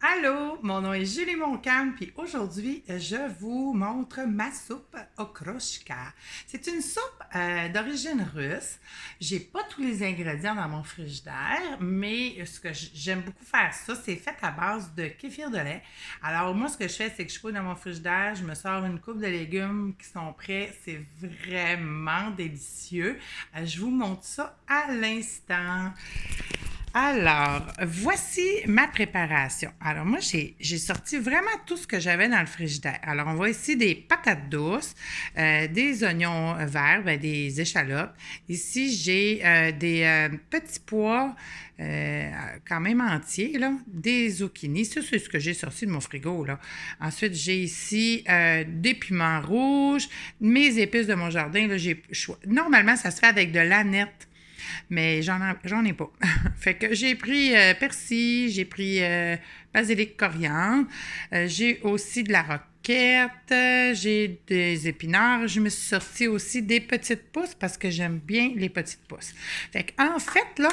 Allô, mon nom est Julie Montcalm, puis aujourd'hui, je vous montre ma soupe okroshka. C'est une soupe d'origine russe. J'ai pas tous les ingrédients dans mon frigidaire, mais ce que j'aime beaucoup faire ça, c'est fait à base de kéfir de lait. Alors moi, ce que je fais, c'est que je fouille dans mon frigidaire, je me sors une coupe de légumes qui sont prêts. C'est vraiment délicieux. Je vous montre ça à l'instant. Alors, voici ma préparation. Alors, moi, j'ai sorti vraiment tout ce que j'avais dans le frigidaire. Alors, on voit ici des patates douces, des oignons verts, des échalotes. Ici, j'ai des petits pois quand même entiers, là, des zucchini. Ça, c'est ce que j'ai sorti de mon frigo, là. Ensuite, j'ai ici des piments rouges, mes épices de mon jardin. Là, normalement, ça se fait avec de l'aneth. Mais j'en ai pas. Fait que j'ai pris persil, j'ai pris basilic, coriandre, j'ai aussi de la roquette, j'ai des épinards. Je me suis sorti aussi des petites pousses parce que j'aime bien les petites pousses. Fait en fait, là,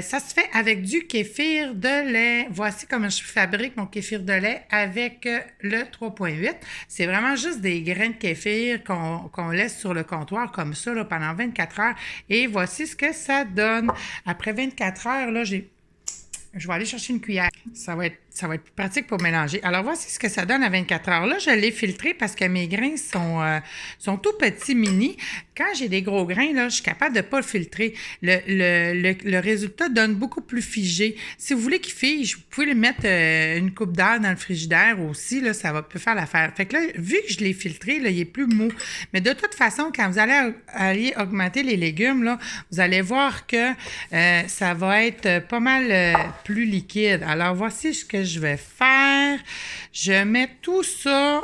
ça se fait avec du kéfir de lait. Voici comment je fabrique mon kéfir de lait avec le 3,8. C'est vraiment juste des grains de kéfir qu'on laisse sur le comptoir comme ça là, pendant 24 heures. Et voici ce que ça donne. Après 24 heures, là, je vais aller chercher une cuillère. Ça va être plus pratique pour mélanger. Alors, voici ce que ça donne à 24 heures. Là, je l'ai filtré parce que mes grains sont tout petits, mini. Quand j'ai des gros grains, là, je suis capable de ne pas le filtrer. Le résultat donne beaucoup plus figé. Si vous voulez qu'il fige, vous pouvez le mettre une coupe d'heure dans le frigidaire aussi. Là, peut faire l'affaire. Fait que là, vu que je l'ai filtré, là, il est plus mou. Mais de toute façon, quand vous allez augmenter les légumes, là, vous allez voir que ça va être pas mal plus liquide. Alors, voici ce que je vais faire. Je mets tout ça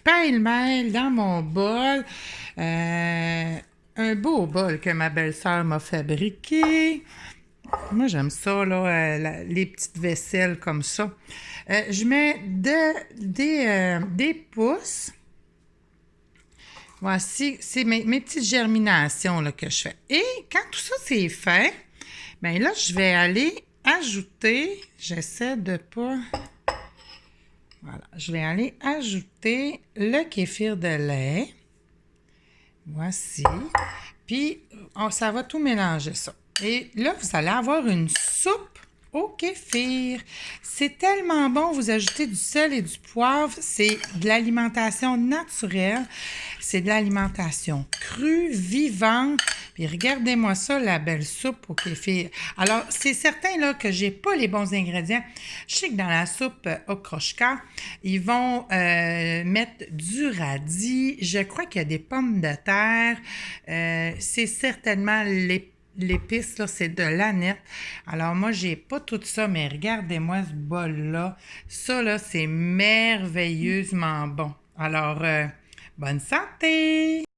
pêle-mêle dans mon bol. Un beau bol que ma belle-sœur m'a fabriqué. Moi, j'aime ça, là, les petites vaisselles comme ça. Je mets des pousses. Voici, c'est mes petites germinations là, que je fais. Et quand tout ça, c'est fait, bien là, je vais aller ajouter, j'essaie de pas... Voilà, je vais aller ajouter le kéfir de lait. Voici. Puis, ça va tout mélanger ça. Et là, vous allez avoir une soupe au kéfir. C'est tellement bon. Vous ajoutez du sel et du poivre. C'est de l'alimentation naturelle. C'est de l'alimentation crue, vivante. Puis regardez-moi ça, la belle soupe au kéfir. Alors, c'est certain là, que j'ai pas les bons ingrédients. Je sais que dans la soupe okroshka, ils vont mettre du radis. Je crois qu'il y a des pommes de terre. C'est certainement l'épice, là, c'est de l'aneth. Alors, moi, j'ai pas tout ça, mais regardez-moi ce bol-là. Ça, là, c'est merveilleusement bon. Alors, bonne santé!